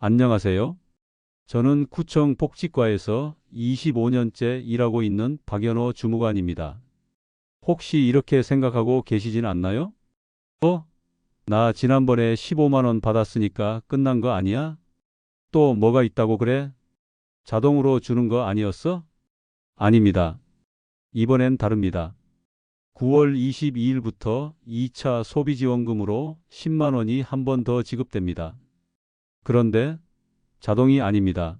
안녕하세요. 저는 구청 복지과에서 25년째 일하고 있는 박연호 주무관입니다. 혹시 이렇게 생각하고 계시진 않나요? 나 지난번에 15만 원 받았으니까 끝난 거 아니야? 또 뭐가 있다고 그래? 자동으로 주는 거 아니었어? 아닙니다. 이번엔 다릅니다. 9월 22일부터 2차 소비지원금으로 10만 원이 한 번 더 지급됩니다. 그런데 자동이 아닙니다.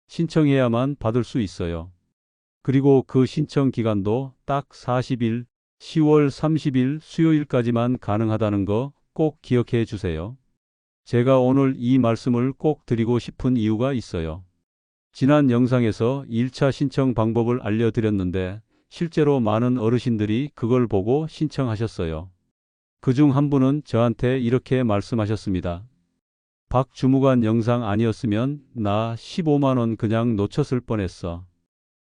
신청해야만 받을 수 있어요. 그리고 그 신청 기간도 딱 40일, 10월 30일 수요일까지만 가능하다는 거 꼭 기억해 주세요. 제가 오늘 이 말씀을 꼭 드리고 싶은 이유가 있어요. 지난 영상에서 1차 신청 방법을 알려드렸는데 실제로 많은 어르신들이 그걸 보고 신청하셨어요. 그중 한 분은 저한테 이렇게 말씀하셨습니다. 박 주무관 영상 아니었으면 나 15만 원 그냥 놓쳤을 뻔했어.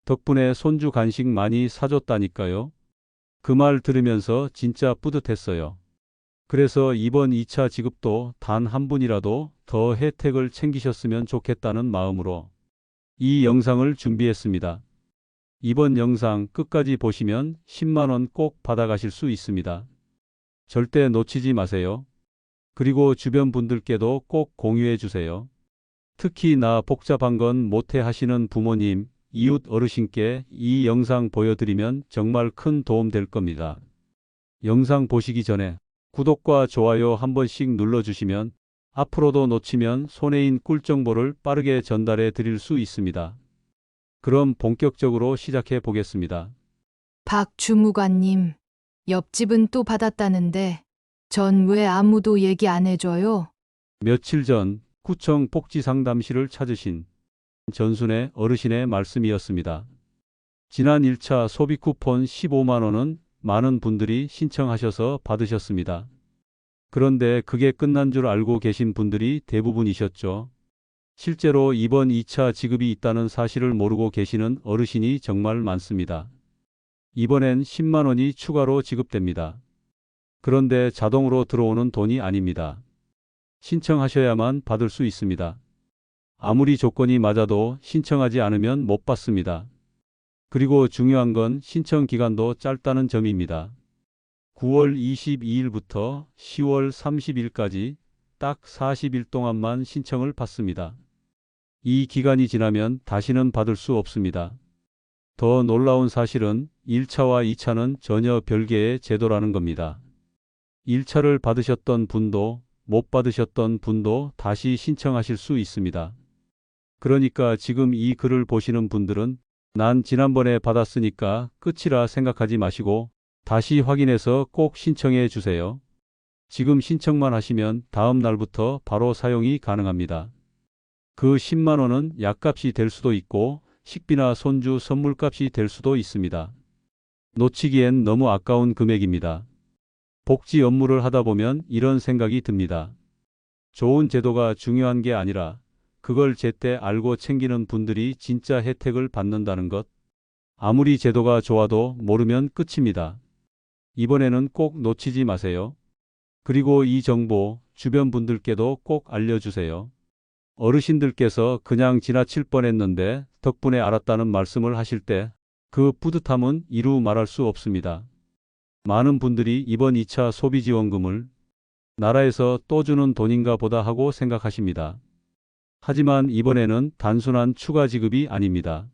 덕분에 손주 간식 많이 사줬다니까요. 그 말 들으면서 진짜 뿌듯했어요. 그래서 이번 2차 지급도 단 한 분이라도 더 혜택을 챙기셨으면 좋겠다는 마음으로 이 영상을 준비했습니다. 이번 영상 끝까지 보시면 10만 원 꼭 받아가실 수 있습니다. 절대 놓치지 마세요. 그리고 주변 분들께도 꼭 공유해 주세요. 특히 나 복잡한 건 못해 하시는 부모님, 이웃 어르신께 이 영상 보여드리면 정말 큰 도움 될 겁니다. 영상 보시기 전에 구독과 좋아요 한 번씩 눌러주시면 앞으로도 놓치면 손해인 꿀정보를 빠르게 전달해 드릴 수 있습니다. 그럼 본격적으로 시작해 보겠습니다. 박 주무관님, 옆집은 또 받았다는데 전 왜 아무도 얘기 안 해줘요? 며칠 전 구청 복지상담실을 찾으신 전순의 어르신의 말씀이었습니다. 지난 1차 소비 쿠폰 15만 원은 많은 분들이 신청하셔서 받으셨습니다. 그런데 그게 끝난 줄 알고 계신 분들이 대부분이셨죠. 실제로 이번 2차 지급이 있다는 사실을 모르고 계시는 어르신이 정말 많습니다. 이번엔 10만 원이 추가로 지급됩니다. 그런데 자동으로 들어오는 돈이 아닙니다. 신청하셔야만 받을 수 있습니다. 아무리 조건이 맞아도 신청하지 않으면 못 받습니다. 그리고 중요한 건 신청 기간도 짧다는 점입니다. 9월 22일부터 10월 30일까지 딱 40일 동안만 신청을 받습니다. 이 기간이 지나면 다시는 받을 수 없습니다. 더 놀라운 사실은 1차와 2차는 전혀 별개의 제도라는 겁니다. 1차를 받으셨던 분도 못 받으셨던 분도 다시 신청하실 수 있습니다. 그러니까 지금 이 글을 보시는 분들은 난 지난번에 받았으니까 끝이라 생각하지 마시고 다시 확인해서 꼭 신청해 주세요. 지금 신청만 하시면 다음 날부터 바로 사용이 가능합니다. 그 10만 원은 약값이 될 수도 있고 식비나 손주 선물값이 될 수도 있습니다. 놓치기엔 너무 아까운 금액입니다. 복지 업무를 하다 보면 이런 생각이 듭니다. 좋은 제도가 중요한 게 아니라 그걸 제때 알고 챙기는 분들이 진짜 혜택을 받는다는 것. 아무리 제도가 좋아도 모르면 끝입니다. 이번에는 꼭 놓치지 마세요. 그리고 이 정보 주변 분들께도 꼭 알려주세요. 어르신들께서 그냥 지나칠 뻔했는데 덕분에 알았다는 말씀을 하실 때 그 뿌듯함은 이루 말할 수 없습니다. 많은 분들이 이번 2차 소비지원금을 나라에서 또 주는 돈인가 보다 하고 생각하십니다. 하지만 이번에는 단순한 추가 지급이 아닙니다.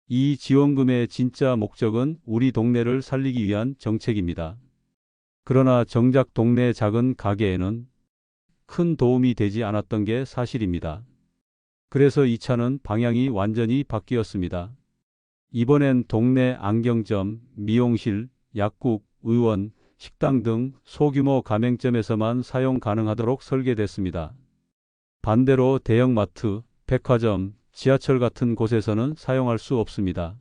이 지원금의 진짜 목적은 우리 동네를 살리기 위한 정책입니다. 그러나 정작 동네 작은 가게에는 큰 도움이 되지 않았던 게 사실입니다. 그래서 2차는 방향이 완전히 바뀌었습니다. 이번엔 동네 안경점, 미용실, 약국, 의원, 식당 등 소규모 가맹점에서만 사용 가능하도록 설계됐습니다. 반대로 대형마트, 백화점, 지하철 같은 곳에서는 사용할 수 없습니다.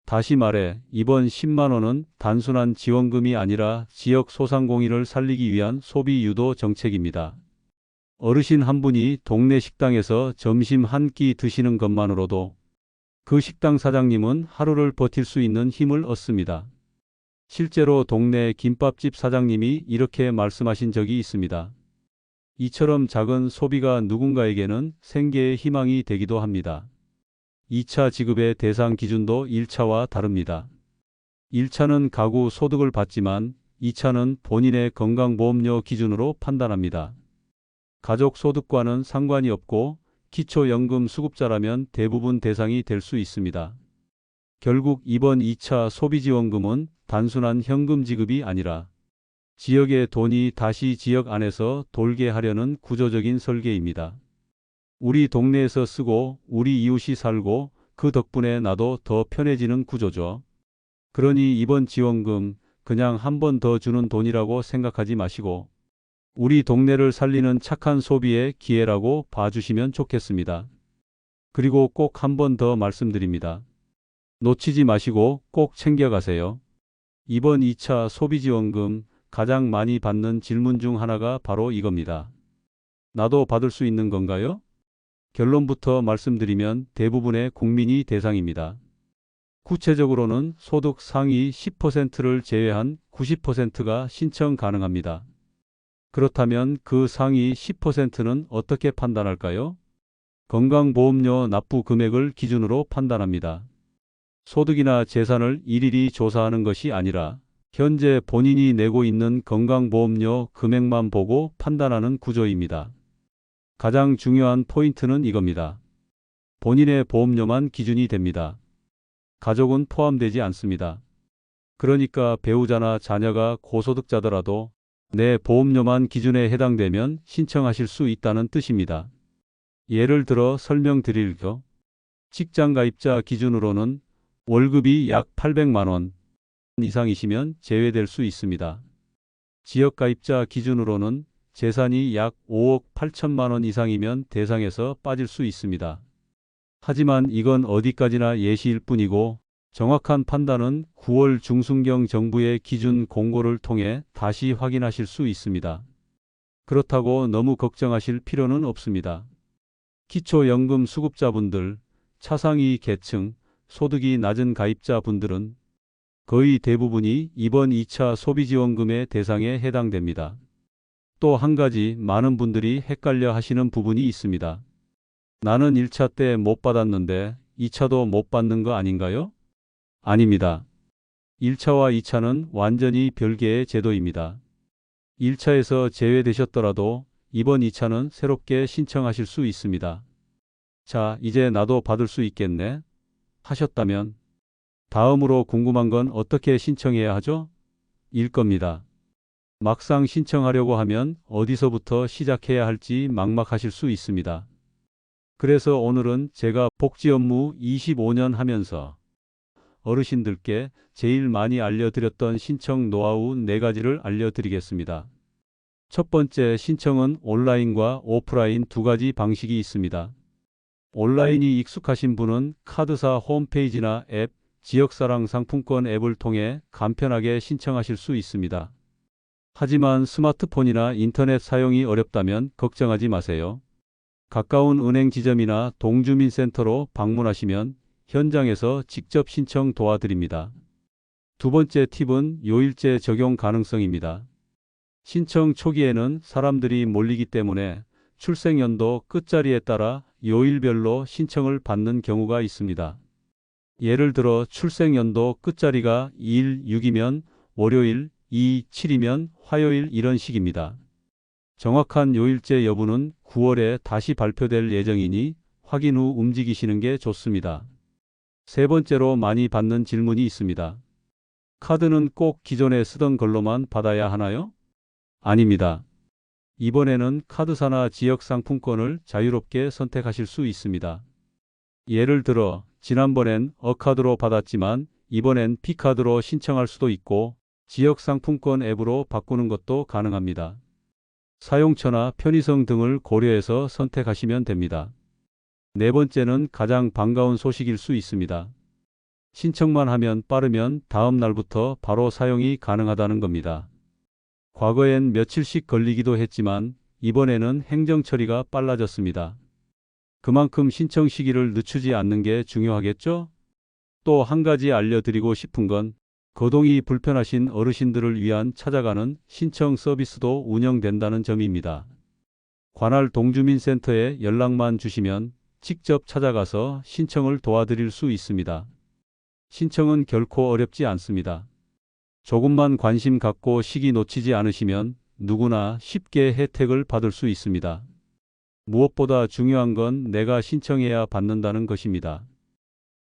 다시 말해 이번 10만 원은 단순한 지원금이 아니라 지역 소상공인을 살리기 위한 소비 유도 정책입니다. 어르신 한 분이 동네 식당에서 점심 한 끼 드시는 것만으로도 그 식당 사장님은 하루를 버틸 수 있는 힘을 얻습니다. 실제로 동네 김밥집 사장님이 이렇게 말씀하신 적이 있습니다. 이처럼 작은 소비가 누군가에게는 생계의 희망이 되기도 합니다. 2차 지급의 대상 기준도 1차와 다릅니다. 1차는 가구 소득을 받지만 2차는 본인의 건강보험료 기준으로 판단합니다. 가족 소득과는 상관이 없고 기초연금 수급자라면 대부분 대상이 될 수 있습니다. 결국 이번 2차 소비지원금은 단순한 현금 지급이 아니라 지역의 돈이 다시 지역 안에서 돌게 하려는 구조적인 설계입니다. 우리 동네에서 쓰고 우리 이웃이 살고 그 덕분에 나도 더 편해지는 구조죠. 그러니 이번 지원금 그냥 한 번 더 주는 돈이라고 생각하지 마시고 우리 동네를 살리는 착한 소비의 기회라고 봐주시면 좋겠습니다. 그리고 꼭 한 번 더 말씀드립니다. 놓치지 마시고 꼭 챙겨가세요. 이번 2차 소비지원금 가장 많이 받는 질문 중 하나가 바로 이겁니다. 나도 받을 수 있는 건가요? 결론부터 말씀드리면 대부분의 국민이 대상입니다. 구체적으로는 소득 상위 10%를 제외한 90%가 신청 가능합니다. 그렇다면 그 상위 10%는 어떻게 판단할까요? 건강보험료 납부 금액을 기준으로 판단합니다. 소득이나 재산을 일일이 조사하는 것이 아니라 현재 본인이 내고 있는 건강보험료 금액만 보고 판단하는 구조입니다. 가장 중요한 포인트는 이겁니다. 본인의 보험료만 기준이 됩니다. 가족은 포함되지 않습니다. 그러니까 배우자나 자녀가 고소득자더라도 내 보험료만 기준에 해당되면 신청하실 수 있다는 뜻입니다. 예를 들어 설명드릴게요. 직장 가입자 기준으로는 월급이 약 800만 원 이상이시면 제외될 수 있습니다. 지역 가입자 기준으로는 재산이 약 5억 8천만 원 이상이면 대상에서 빠질 수 있습니다. 하지만 이건 어디까지나 예시일 뿐이고 정확한 판단은 9월 중순경 정부의 기준 공고를 통해 다시 확인하실 수 있습니다. 그렇다고 너무 걱정하실 필요는 없습니다. 기초연금 수급자분들, 차상위 계층, 소득이 낮은 가입자분들은 거의 대부분이 이번 2차 소비지원금의 대상에 해당됩니다. 또 한 가지 많은 분들이 헷갈려 하시는 부분이 있습니다. 나는 1차 때 못 받았는데 2차도 못 받는 거 아닌가요? 아닙니다. 1차와 2차는 완전히 별개의 제도입니다. 1차에서 제외되셨더라도 이번 2차는 새롭게 신청하실 수 있습니다. 자, 이제 나도 받을 수 있겠네 하셨다면 다음으로 궁금한 건 어떻게 신청해야 하죠? 일 겁니다. 막상 신청하려고 하면 어디서부터 시작해야 할지 막막하실 수 있습니다. 그래서 오늘은 제가 복지 업무 25년 하면서 어르신들께 제일 많이 알려드렸던 신청 노하우 4가지를 알려드리겠습니다. 첫 번째, 신청은 온라인과 오프라인 두 가지 방식이 있습니다. 온라인이 익숙하신 분은 카드사 홈페이지나 앱, 지역사랑 상품권 앱을 통해 간편하게 신청하실 수 있습니다. 하지만 스마트폰이나 인터넷 사용이 어렵다면 걱정하지 마세요. 가까운 은행 지점이나 동주민센터로 방문하시면 현장에서 직접 신청 도와드립니다. 두 번째 팁은 요일제 적용 가능성입니다. 신청 초기에는 사람들이 몰리기 때문에 출생연도 끝자리에 따라 요일별로 신청을 받는 경우가 있습니다. 예를 들어 출생연도 끝자리가 2일 6이면 월요일, 2, 7이면 화요일 이런 식입니다. 정확한 요일제 여부는 9월에 다시 발표될 예정이니 확인 후 움직이시는 게 좋습니다. 세 번째로 많이 받는 질문이 있습니다. 카드는 꼭 기존에 쓰던 걸로만 받아야 하나요? 아닙니다. 이번에는 카드사나 지역 상품권을 자유롭게 선택하실 수 있습니다. 예를 들어 지난번엔 어카드로 받았지만 이번엔 피카드로 신청할 수도 있고 지역 상품권 앱으로 바꾸는 것도 가능합니다. 사용처나 편의성 등을 고려해서 선택하시면 됩니다. 네 번째는 가장 반가운 소식일 수 있습니다. 신청만 하면 빠르면 다음 날부터 바로 사용이 가능하다는 겁니다. 과거엔 며칠씩 걸리기도 했지만 이번에는 행정 처리가 빨라졌습니다. 그만큼 신청 시기를 늦추지 않는 게 중요하겠죠? 또 한 가지 알려드리고 싶은 건 거동이 불편하신 어르신들을 위한 찾아가는 신청 서비스도 운영된다는 점입니다. 관할 동주민센터에 연락만 주시면 직접 찾아가서 신청을 도와드릴 수 있습니다. 신청은 결코 어렵지 않습니다. 조금만 관심 갖고 시기 놓치지 않으시면 누구나 쉽게 혜택을 받을 수 있습니다. 무엇보다 중요한 건 내가 신청해야 받는다는 것입니다.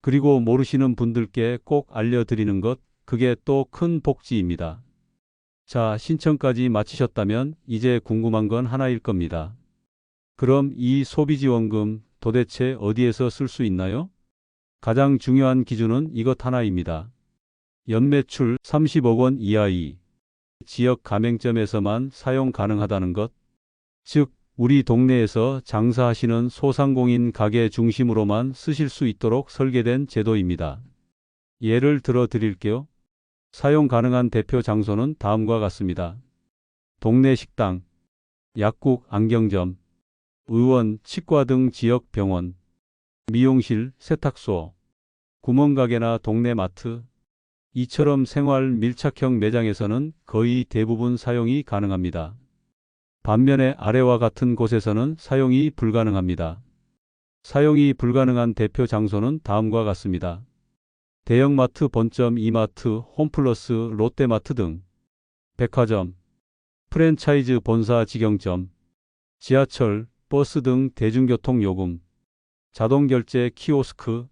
그리고 모르시는 분들께 꼭 알려드리는 것, 그게 또 큰 복지입니다. 자, 신청까지 마치셨다면 이제 궁금한 건 하나일 겁니다. 그럼 이 소비지원금 도대체 어디에서 쓸 수 있나요? 가장 중요한 기준은 이것 하나입니다. 연매출 30억 원 이하의 지역 가맹점에서만 사용 가능하다는 것, 즉 우리 동네에서 장사하시는 소상공인 가게 중심으로만 쓰실 수 있도록 설계된 제도입니다. 예를 들어 드릴게요. 사용 가능한 대표 장소는 다음과 같습니다. 동네 식당, 약국, 안경점, 의원, 치과 등 지역 병원, 미용실, 세탁소, 구멍가게나 동네 마트, 이처럼 생활 밀착형 매장에서는 거의 대부분 사용이 가능합니다. 반면에 아래와 같은 곳에서는 사용이 불가능합니다. 사용이 불가능한 대표 장소는 다음과 같습니다. 대형마트 본점, 이마트, 홈플러스, 롯데마트 등, 백화점, 프랜차이즈 본사 직영점, 지하철, 버스 등 대중교통 요금, 자동결제 키오스크,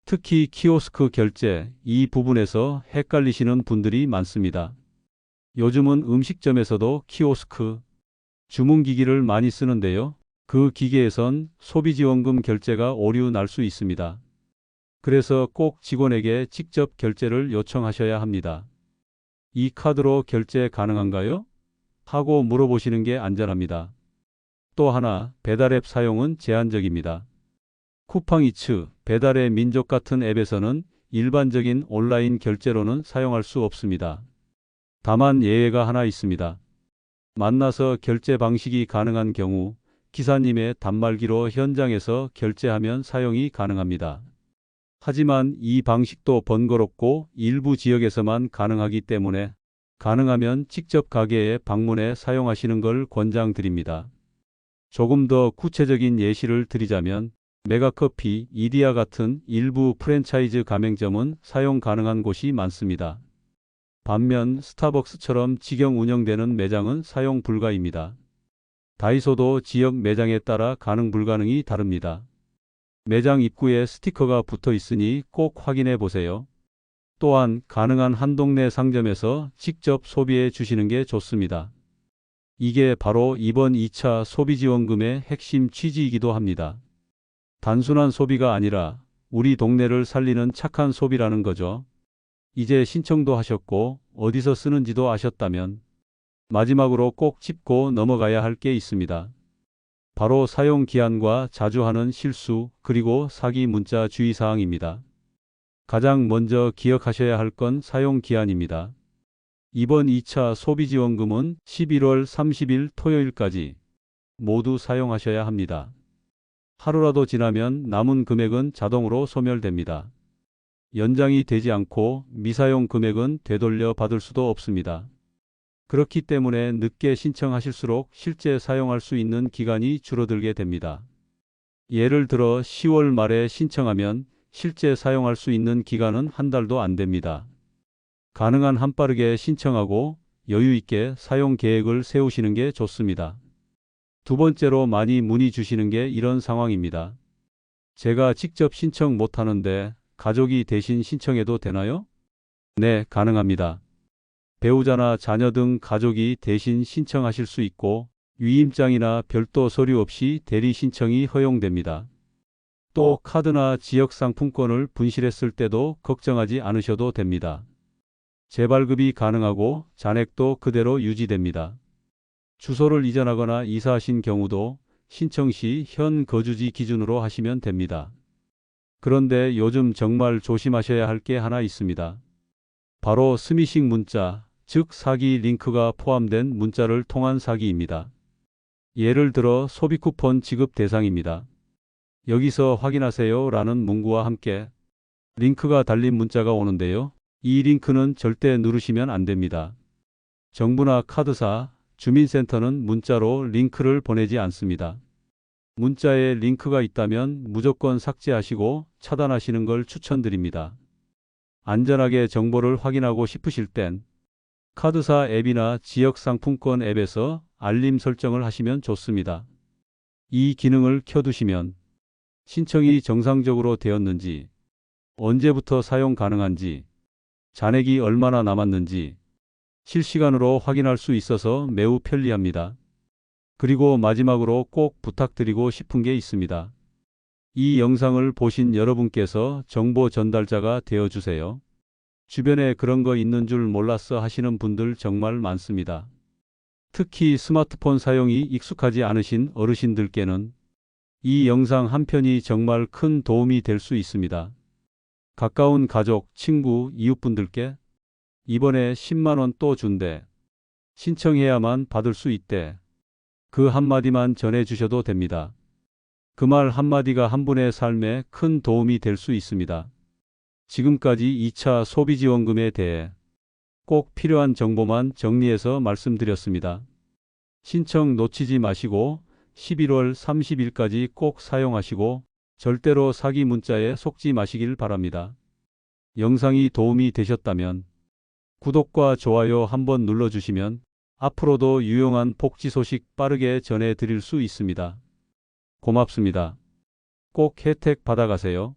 특히 키오스크 결제, 이 부분에서 헷갈리시는 분들이 많습니다. 요즘은 음식점에서도 키오스크, 주문기기를 많이 쓰는데요. 그 기계에선 소비지원금 결제가 오류 날 수 있습니다. 그래서 꼭 직원에게 직접 결제를 요청하셔야 합니다. 이 카드로 결제 가능한가요? 하고 물어보시는 게 안전합니다. 또 하나, 배달앱 사용은 제한적입니다. 쿠팡이츠, 배달의 민족 같은 앱에서는 일반적인 온라인 결제로는 사용할 수 없습니다. 다만 예외가 하나 있습니다. 만나서 결제 방식이 가능한 경우 기사님의 단말기로 현장에서 결제하면 사용이 가능합니다. 하지만 이 방식도 번거롭고 일부 지역에서만 가능하기 때문에 가능하면 직접 가게에 방문해 사용하시는 걸 권장드립니다. 조금 더 구체적인 예시를 드리자면 메가커피, 이디야 같은 일부 프랜차이즈 가맹점은 사용 가능한 곳이 많습니다. 반면 스타벅스처럼 직영 운영되는 매장은 사용 불가입니다. 다이소도 지역 매장에 따라 가능 불가능이 다릅니다. 매장 입구에 스티커가 붙어 있으니 꼭 확인해 보세요. 또한 가능한 한 동네 상점에서 직접 소비해 주시는 게 좋습니다. 이게 바로 이번 2차 소비지원금의 핵심 취지이기도 합니다. 단순한 소비가 아니라 우리 동네를 살리는 착한 소비라는 거죠. 이제 신청도 하셨고 어디서 쓰는지도 아셨다면 마지막으로 꼭 짚고 넘어가야 할 게 있습니다. 바로 사용 기한과 자주 하는 실수, 그리고 사기 문자 주의사항입니다. 가장 먼저 기억하셔야 할 건 사용 기한입니다. 이번 2차 소비지원금은 11월 30일 토요일까지 모두 사용하셔야 합니다. 하루라도 지나면 남은 금액은 자동으로 소멸됩니다. 연장이 되지 않고 미사용 금액은 되돌려 받을 수도 없습니다. 그렇기 때문에 늦게 신청하실수록 실제 사용할 수 있는 기간이 줄어들게 됩니다. 예를 들어 10월 말에 신청하면 실제 사용할 수 있는 기간은 한 달도 안 됩니다. 가능한 한 빠르게 신청하고 여유 있게 사용 계획을 세우시는 게 좋습니다. 두 번째로 많이 문의 주시는 게 이런 상황입니다. 제가 직접 신청 못 하는데 가족이 대신 신청해도 되나요? 네, 가능합니다. 배우자나 자녀 등 가족이 대신 신청하실 수 있고 위임장이나 별도 서류 없이 대리 신청이 허용됩니다. 또 카드나 지역 상품권을 분실했을 때도 걱정하지 않으셔도 됩니다. 재발급이 가능하고 잔액도 그대로 유지됩니다. 주소를 이전하거나 이사하신 경우도 신청 시 현 거주지 기준으로 하시면 됩니다. 그런데 요즘 정말 조심하셔야 할 게 하나 있습니다. 바로 스미싱 문자, 즉 사기 링크가 포함된 문자를 통한 사기입니다. 예를 들어 소비 쿠폰 지급 대상입니다. 여기서 확인하세요 라는 문구와 함께 링크가 달린 문자가 오는데요. 이 링크는 절대 누르시면 안 됩니다. 정부나 카드사, 주민센터는 문자로 링크를 보내지 않습니다. 문자에 링크가 있다면 무조건 삭제하시고 차단하시는 걸 추천드립니다. 안전하게 정보를 확인하고 싶으실 땐 카드사 앱이나 지역상품권 앱에서 알림 설정을 하시면 좋습니다. 이 기능을 켜두시면 신청이 정상적으로 되었는지, 언제부터 사용 가능한지, 잔액이 얼마나 남았는지 실시간으로 확인할 수 있어서 매우 편리합니다. 그리고 마지막으로 꼭 부탁드리고 싶은 게 있습니다. 이 영상을 보신 여러분께서 정보 전달자가 되어주세요. 주변에 그런 거 있는 줄 몰랐어 하시는 분들 정말 많습니다. 특히 스마트폰 사용이 익숙하지 않으신 어르신들께는 이 영상 한 편이 정말 큰 도움이 될 수 있습니다. 가까운 가족, 친구, 이웃분들께 이번에 10만 원 또 준대. 신청해야만 받을 수 있대. 그 한마디만 전해주셔도 됩니다. 그 말 한마디가 한 분의 삶에 큰 도움이 될 수 있습니다. 지금까지 2차 소비지원금에 대해 꼭 필요한 정보만 정리해서 말씀드렸습니다. 신청 놓치지 마시고 11월 30일까지 꼭 사용하시고 절대로 사기 문자에 속지 마시길 바랍니다. 영상이 도움이 되셨다면 구독과 좋아요 한번 눌러주시면 앞으로도 유용한 복지 소식 빠르게 전해드릴 수 있습니다. 고맙습니다. 꼭 혜택 받아가세요.